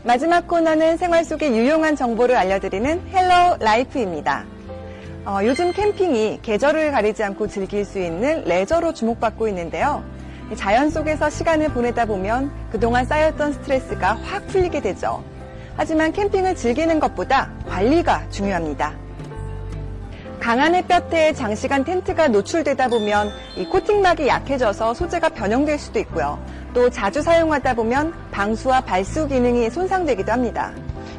마지막 코너는 생활 속의 유용한 정보를 알려드리는 헬로 라이프입니다. 요즘 캠핑이 계절을 가리지 않고 즐길 수 있는 레저로 주목받고 있는데요. 자연 속에서 시간을 보내다 보면 그동안 쌓였던 스트레스가 확 풀리게 되죠. 하지만 캠핑을 즐기는 것보다 관리가 중요합니다. 강한 햇볕에 장시간 텐트가 노출되다 보면 이 코팅막이 약해져서 소재가 변형될 수도 있고요. 또 자주 사용하다 보면 방수와 발수 기능이 손상되기도 합니다.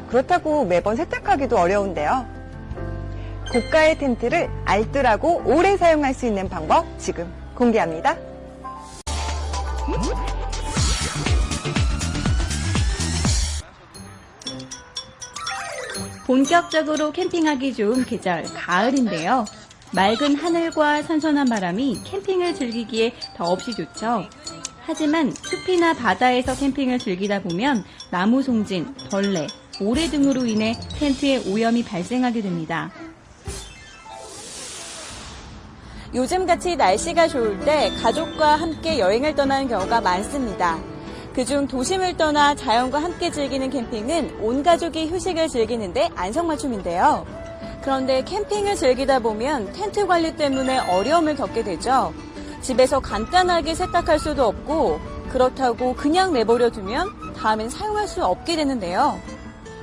그렇다고 매번 세탁하기도 어려운데요. 고가의 텐트를 알뜰하고 오래 사용할 수 있는 방법 지금 공개합니다. 본격적으로 캠핑하기 좋은 계절, 가을인데요. 맑은 하늘과 선선한 바람이 캠핑을 즐기기에 더없이 좋죠. 하지만 숲이나 바다에서 캠핑을 즐기다 보면 나무 송진, 벌레, 모래 등으로 인해 텐트에 오염이 발생하게 됩니다. 요즘같이 날씨가 좋을 때 가족과 함께 여행을 떠나는 경우가 많습니다. 그중 도심을 떠나 자연과 함께 즐기는 캠핑은 온 가족이 휴식을 즐기는데 안성맞춤인데요. 그런데 캠핑을 즐기다 보면 텐트 관리 때문에 어려움을 겪게 되죠. 집에서 간단하게 세탁할 수도 없고 그렇다고 그냥 내버려 두면 다음엔 사용할 수 없게 되는데요.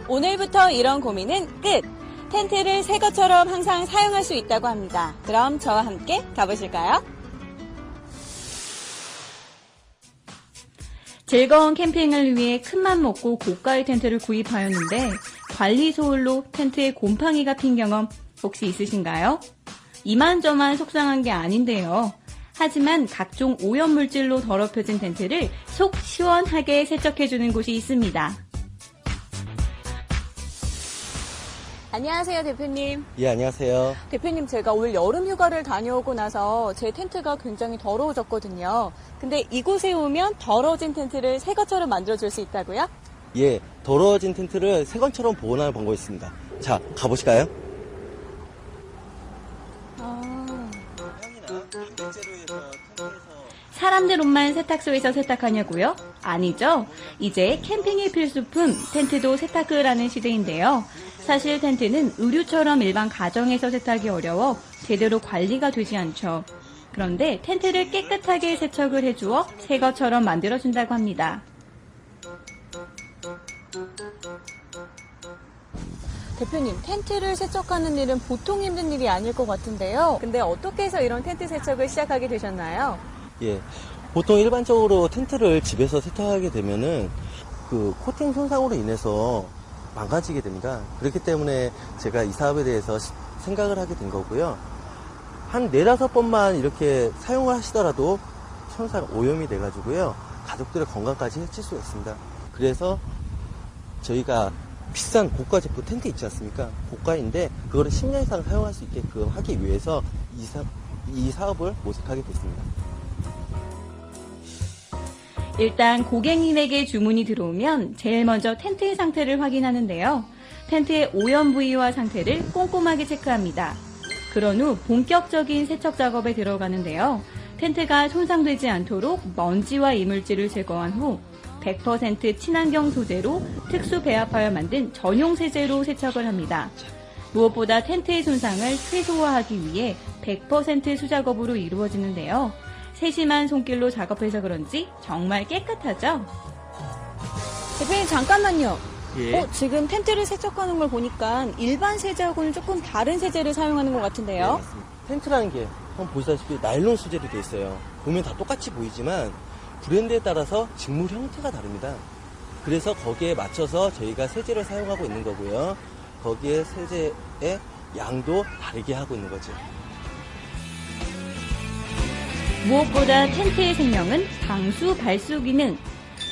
오늘부터 이런 고민은 끝! 텐트를 새 것처럼 항상 사용할 수 있다고 합니다. 그럼 저와 함께 가보실까요? 즐거운 캠핑을 위해 큰맘 먹고 고가의 텐트를 구입하였는데 관리 소홀로 텐트에 곰팡이가 핀 경험 혹시 있으신가요? 이만저만 속상한 게 아닌데요. 하지만 각종 오염물질로 더럽혀진 텐트를 속 시원하게 세척해주는 곳이 있습니다. 안녕하세요, 대표님. 예, 안녕하세요. 대표님, 제가 올 여름 휴가를 다녀오고 나서 제 텐트가 굉장히 더러워졌거든요. 근데 이곳에 오면 더러워진 텐트를 새 것처럼 만들어줄 수 있다고요? 예, 더러워진 텐트를 새 것처럼 보관하는 방법이 있습니다. 자, 가보실까요? 사람들 옷만 세탁소에서 세탁하냐고요? 아니죠. 이제 캠핑의 필수품 텐트도 세탁을 하는 시대인데요. 사실 텐트는 의류처럼 일반 가정에서 세탁이 어려워 제대로 관리가 되지 않죠. 그런데 텐트를 깨끗하게 세척을 해주어 새 것처럼 만들어준다고 합니다. 대표님, 텐트를 세척하는 일은 보통 힘든 일이 아닐 것 같은데요. 근데 어떻게 해서 이런 텐트 세척을 시작하게 되셨나요? 예, 보통 일반적으로 텐트를 집에서 세탁하게 되면은 그 코팅 손상으로 인해서 망가지게 됩니다. 그렇기 때문에 제가 이 사업에 대해서 생각을 하게 된 거고요. 한 4-5번만 이렇게 사용을 하시더라도 손상 오염이 돼가지고요. 가족들의 건강까지 해칠 수가 있습니다. 그래서 저희가 비싼 고가 제품 텐트 있지 않습니까? 고가인데 그거를 10년 이상 사용할 수 있게끔 하기 위해서 이 사업을 모색하게 됐습니다. 일단 고객님에게 주문이 들어오면 제일 먼저 텐트의 상태를 확인하는데요. 텐트의 오염 부위와 상태를 꼼꼼하게 체크합니다. 그런 후 본격적인 세척 작업에 들어가는데요. 텐트가 손상되지 않도록 먼지와 이물질을 제거한 후 100% 친환경 소재로 특수 배합하여 만든 전용 세제로 세척을 합니다. 무엇보다 텐트의 손상을 최소화하기 위해 100% 수작업으로 이루어지는데요. 세심한 손길로 작업해서 그런지 정말 깨끗하죠? 대표님, 잠깐만요. 예. 지금 텐트를 세척하는 걸 보니까 일반 세제하고는 조금 다른 세제를 사용하는 것 네, 같은데요. 맞습니다. 텐트라는 게 한번 보시다시피 나일론 소재로 되어 있어요. 보면 다 똑같이 보이지만 브랜드에 따라서 직물 형태가 다릅니다. 그래서 거기에 맞춰서 저희가 세제를 사용하고 있는 거고요. 거기에 세제의 양도 다르게 하고 있는 거죠. 무엇보다 텐트의 생명은 방수, 발수 기능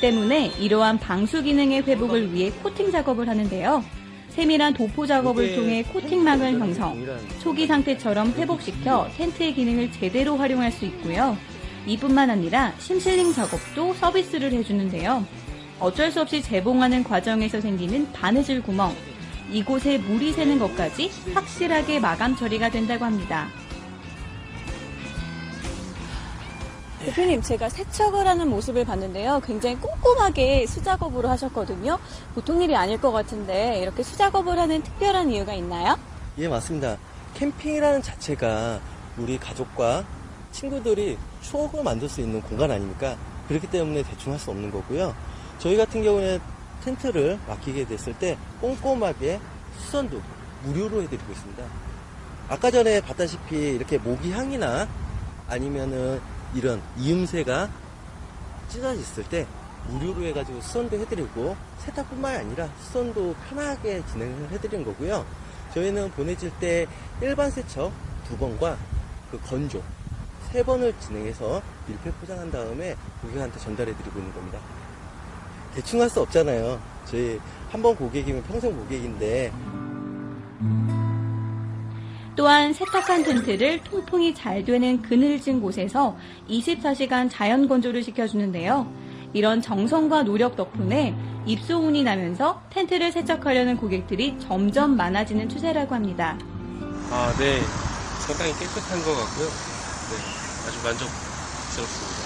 때문에 이러한 방수 기능의 회복을 위해 코팅 작업을 하는데요. 세밀한 도포 작업을 통해 코팅막을 형성, 초기 상태처럼 회복시켜 텐트의 기능을 제대로 활용할 수 있고요. 이뿐만 아니라 심실링 작업도 서비스를 해주는데요. 어쩔 수 없이 재봉하는 과정에서 생기는 바느질 구멍, 이곳에 물이 새는 것까지 확실하게 마감 처리가 된다고 합니다. 대표님, 제가 세척을 하는 모습을 봤는데요. 굉장히 꼼꼼하게 수작업으로 하셨거든요. 보통 일이 아닐 것 같은데 이렇게 수작업을 하는 특별한 이유가 있나요? 예, 맞습니다. 캠핑이라는 자체가 우리 가족과 친구들이 추억을 만들 수 있는 공간 아닙니까? 그렇기 때문에 대충 할 수 없는 거고요. 저희 같은 경우에 텐트를 맡기게 됐을 때 꼼꼼하게 수선도 무료로 해드리고 있습니다. 아까 전에 봤다시피 이렇게 모기 향이나 아니면은 이런 이음새가 찢어졌을 때 무료로 해가지고 수선도 해드리고 세탁뿐만 아니라 수선도 편하게 진행을 해드리는 거고요. 저희는 보내질 때 일반 세척 2번과 그 건조 3번을 진행해서 밀폐 포장한 다음에 고객한테 전달해드리고 있는 겁니다. 대충 할 수 없잖아요. 저희 한 번 고객이면 평생 고객인데. 또한 세탁한 텐트를 통풍이 잘 되는 그늘진 곳에서 24시간 자연 건조를 시켜주는데요. 이런 정성과 노력 덕분에 입소문이 나면서 텐트를 세척하려는 고객들이 점점 많아지는 추세라고 합니다. 아, 네. 상당히 깨끗한 것 같고요. 네. 아주 만족스럽습니다.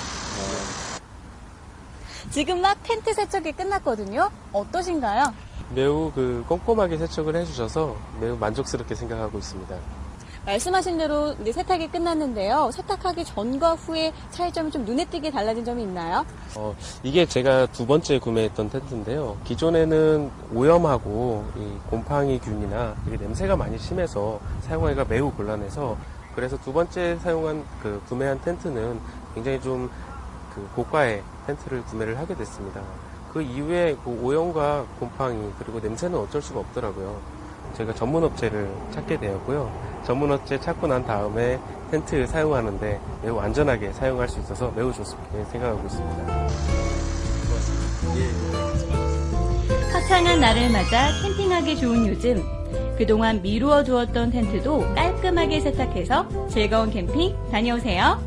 지금 막 텐트 세척이 끝났거든요. 어떠신가요? 매우 꼼꼼하게 세척을 해주셔서 매우 만족스럽게 생각하고 있습니다. 말씀하신 대로 이제 세탁이 끝났는데요. 세탁하기 전과 후에 차이점이 좀 눈에 띄게 달라진 점이 있나요? 이게 제가 2번째 구매했던 텐트인데요. 기존에는 오염하고 이 곰팡이균이나 이게 냄새가 많이 심해서 사용하기가 매우 곤란해서 그래서 2번째 구매한 텐트는 굉장히 좀 고가의 텐트를 구매를 하게 됐습니다. 그 이후에 오염과 곰팡이 그리고 냄새는 어쩔 수가 없더라고요. 제가 전문 업체를 찾게 되었고요. 전문 업체 찾고 난 다음에 텐트 사용하는데 매우 안전하게 사용할 수 있어서 매우 좋습니다. 생각하고 있습니다. 화창한 날을 맞아 캠핑하기 좋은 요즘. 그동안 미루어 두었던 텐트도 깔끔하게 세탁해서 즐거운 캠핑 다녀오세요.